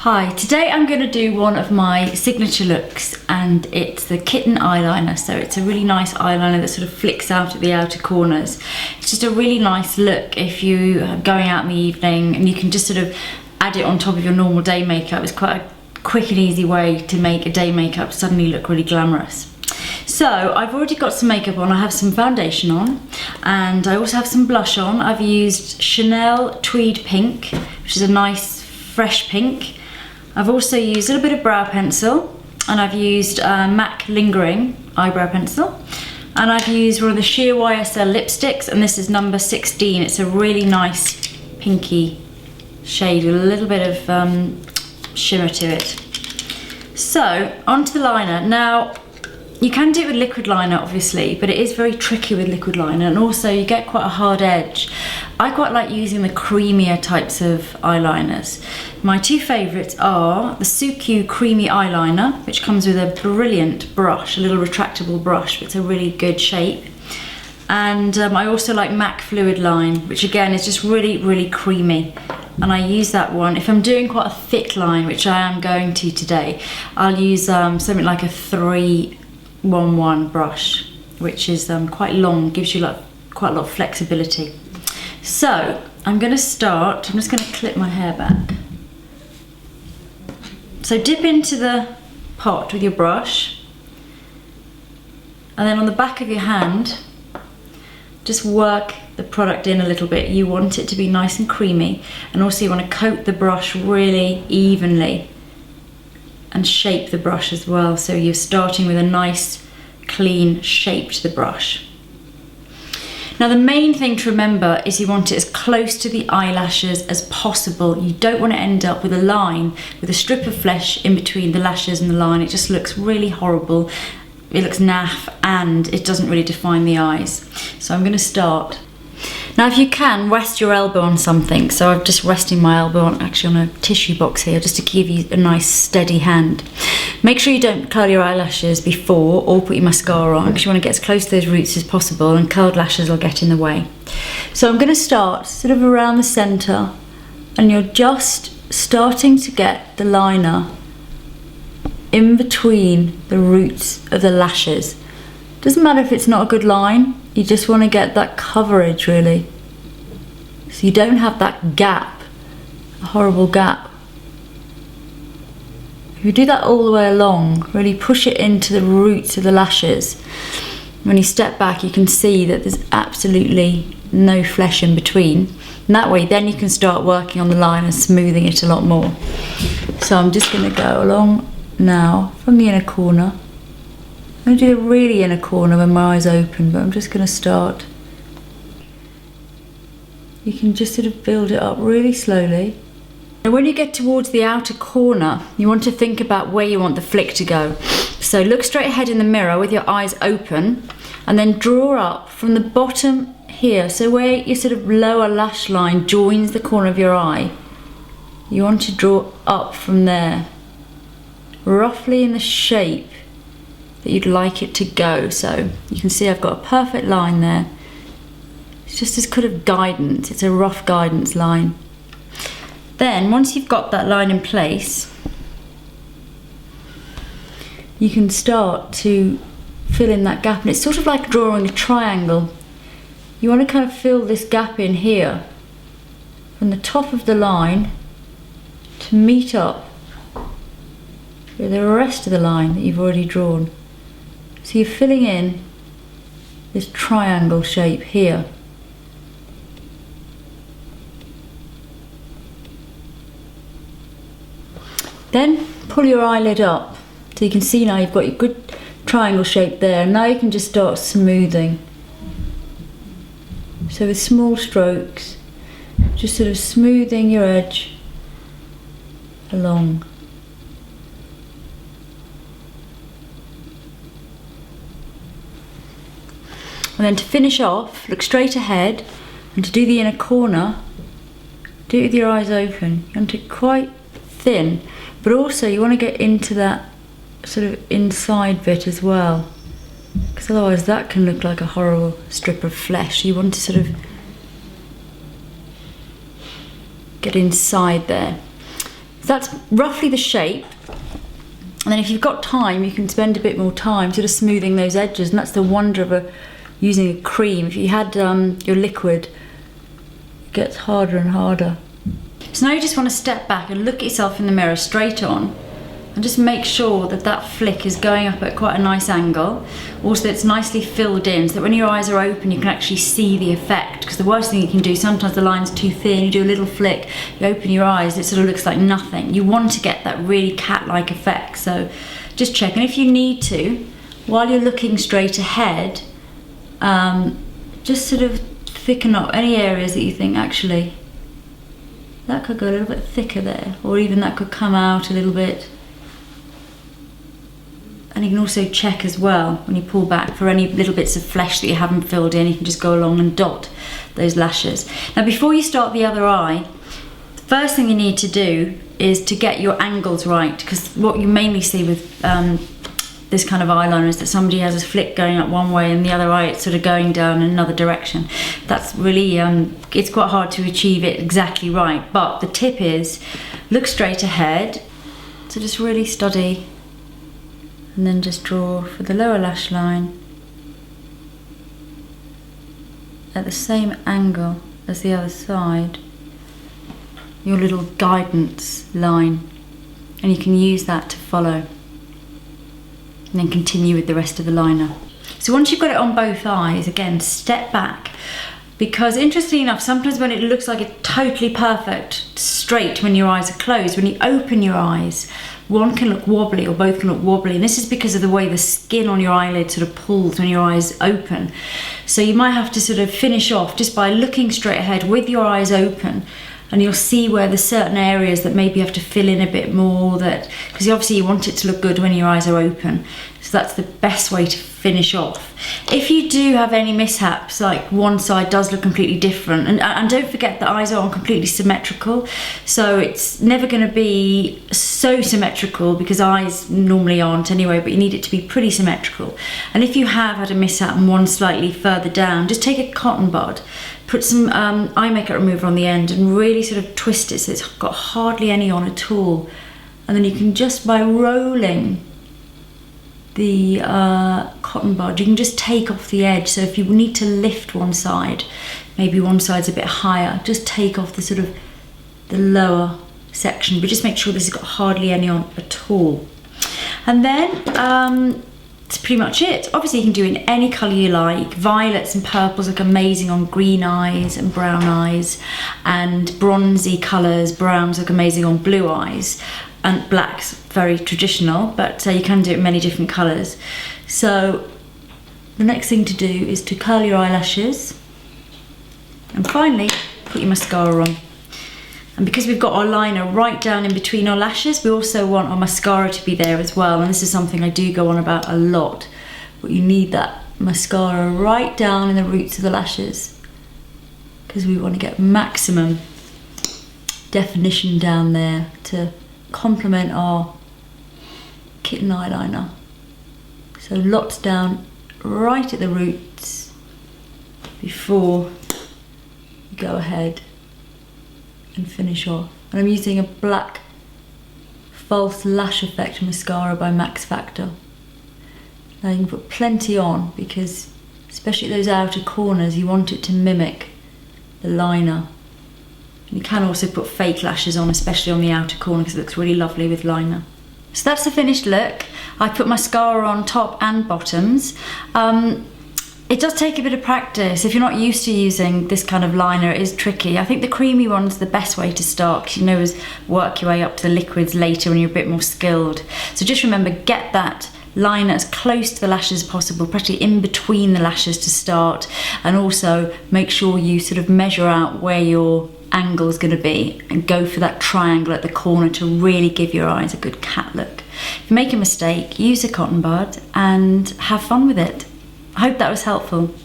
Hi, today I'm going to do one of my signature looks, and it's the Kitten eyeliner. So it's a really nice eyeliner that sort of flicks out at the outer corners. It's just a really nice look if you are going out in the evening, and you can just sort of add it on top of your normal day makeup. It's quite a quick and easy way to make a day makeup suddenly look really glamorous. So I've already got some makeup on. I have some foundation on, and I also have some blush on. I've used Chanel Tweed Pink, which is a nice fresh pink. I've also used a little bit of brow pencil, and I've used MAC Lingering eyebrow pencil, and I've used one of the sheer YSL lipsticks, and this is number 16. It's a really nice pinky shade with a little bit of shimmer to it. So onto the liner. Now you can do it with liquid liner obviously, but it is very tricky with liquid liner, and also you get quite a hard edge. I quite like using the creamier types of eyeliners. My two favourites are the Suq Creamy Eyeliner, which comes with a brilliant brush, a little retractable brush, but it's a really good shape. And I also like MAC Fluid Line, which again is just really creamy. And I use that one. If I'm doing quite a thick line, which I am going to today, I'll use something like a 311 brush, which is quite long, gives you like quite a lot of flexibility. So I'm going to start, I'm just going to clip my hair back. So dip into the pot with your brush, and then on the back of your hand, just work the product in a little bit. You want it to be nice and creamy, and also you want to coat the brush really evenly and shape the brush as well, so you're starting with a nice clean shape to the brush. Now the main thing to remember is you want it as close to the eyelashes as possible. You don't want to end up with a line with a strip of flesh in between the lashes and the line. It just looks really horrible. It looks naff, and it doesn't really define the eyes. So I'm going to start. Now if you can, rest your elbow on something. So I'm just resting my elbow on a tissue box here, just to give you a nice steady hand. Make sure you don't curl your eyelashes before or put your mascara on, because you want to get as close to those roots as possible, and curled lashes will get in the way. So I'm going to start sort of around the centre, and you're just starting to get the liner in between the roots of the lashes. Doesn't matter if it's not a good line, you just want to get that coverage really, so you don't have that gap, a horrible gap. If you do that all the way along, really push it into the roots of the lashes. When you step back, you can see that there's absolutely no flesh in between, and that way then you can start working on the line and smoothing it a lot more. So I'm just going to go along now from the inner corner. I'm going to do the really inner corner when my eyes open, but I'm just going to start. You can just sort of build it up really slowly. And when you get towards the outer corner, you want to think about where you want the flick to go. So look straight ahead in the mirror with your eyes open, and then draw up from the bottom here. So where your sort of lower lash line joins the corner of your eye, you want to draw up from there, roughly in the shape that you'd like it to go. So you can see I've got a perfect line there. It's just as kind of guidance, it's a rough guidance line. Then once you've got that line in place, you can start to fill in that gap, and it's sort of like drawing a triangle. You want to kind of fill this gap in here from the top of the line to meet up with the rest of the line that you've already drawn. So you're filling in this triangle shape here. Then pull your eyelid up, so you can see now you've got your good triangle shape there, and now you can just start smoothing. So with small strokes, just sort of smoothing your edge along. And then to finish off, look straight ahead, and to do the inner corner, do it with your eyes open. You want it quite thin, but also you want to get into that sort of inside bit as well, because otherwise that can look like a horrible strip of flesh. You want to sort of get inside there. So that's roughly the shape. And then if you've got time, you can spend a bit more time sort of smoothing those edges, and that's the wonder of using a cream. If you had your liquid, it gets harder and harder. So now you just want to step back and look at yourself in the mirror straight on, and just make sure that that flick is going up at quite a nice angle. Also, it's nicely filled in, so that when your eyes are open, you can actually see the effect. Because the worst thing you can do, sometimes the line's too thin, you do a little flick, you open your eyes, it sort of looks like nothing. You want to get that really cat-like effect, so just check. And if you need to, while you're looking straight ahead, just sort of thicken up any areas that you think, actually, that could go a little bit thicker there, or even that could come out a little bit. And you can also check as well, when you pull back, for any little bits of flesh that you haven't filled in. You can just go along and dot those lashes. Now, before you start the other eye, the first thing you need to do is to get your angles right, because what you mainly see with this kind of eyeliner is that somebody has a flick going up one way and the other eye it's sort of going down in another direction. That's really, it's quite hard to achieve it exactly right, but the tip is look straight ahead, so just really study, and then just draw for the lower lash line at the same angle as the other side, your little guidance line, and you can use that to follow, and then continue with the rest of the liner. So once you've got it on both eyes, again, step back, because interestingly enough, sometimes when it looks like it's totally perfect straight when your eyes are closed, when you open your eyes, one can look wobbly or both can look wobbly, and this is because of the way the skin on your eyelid sort of pulls when your eyes open. So you might have to sort of finish off just by looking straight ahead with your eyes open, and you'll see where there's certain areas that maybe you have to fill in a bit more, that because obviously you want it to look good when your eyes are open. So that's the best way to finish off. If you do have any mishaps, like one side does look completely different, and don't forget that eyes aren't completely symmetrical, so it's never going to be so symmetrical, because eyes normally aren't anyway, but you need it to be pretty symmetrical. And if you have had a mishap and one slightly further down, just take a cotton bud, put some eye makeup remover on the end and really sort of twist it so it's got hardly any on at all, and then you can just, by rolling the cotton bud, you can just take off the edge. So if you need to lift one side, maybe one side's a bit higher, just take off the sort of the lower section, but just make sure this has got hardly any on at all. And then that's pretty much it. Obviously you can do it in any colour you like. Violets and purples look amazing on green eyes and brown eyes, and bronzy colours, browns look amazing on blue eyes, and black's very traditional, but you can do it in many different colours. So the next thing to do is to curl your eyelashes, and finally put your mascara on. And because we've got our liner right down in between our lashes, we also want our mascara to be there as well, and this is something I do go on about a lot, but you need that mascara right down in the roots of the lashes, because we want to get maximum definition down there to complement our Kitten eyeliner. So lots down right at the roots before you go ahead and finish off. And I'm using a black false lash effect mascara by Max Factor. Now you can put plenty on, because especially those outer corners, you want it to mimic the liner. You can also put fake lashes on, especially on the outer corner, because it looks really lovely with liner. So that's the finished look. I put mascara on top and bottoms. It does take a bit of practice. If you're not used to using this kind of liner, it is tricky. I think the creamy one's the best way to start, because you know, work your way up to the liquids later when you're a bit more skilled. So just remember, get that liner as close to the lashes as possible, practically in between the lashes to start, and also make sure you sort of measure out where your angle is going to be and go for that triangle at the corner to really give your eyes a good cat look. If you make a mistake, use a cotton bud and have fun with it. I hope that was helpful.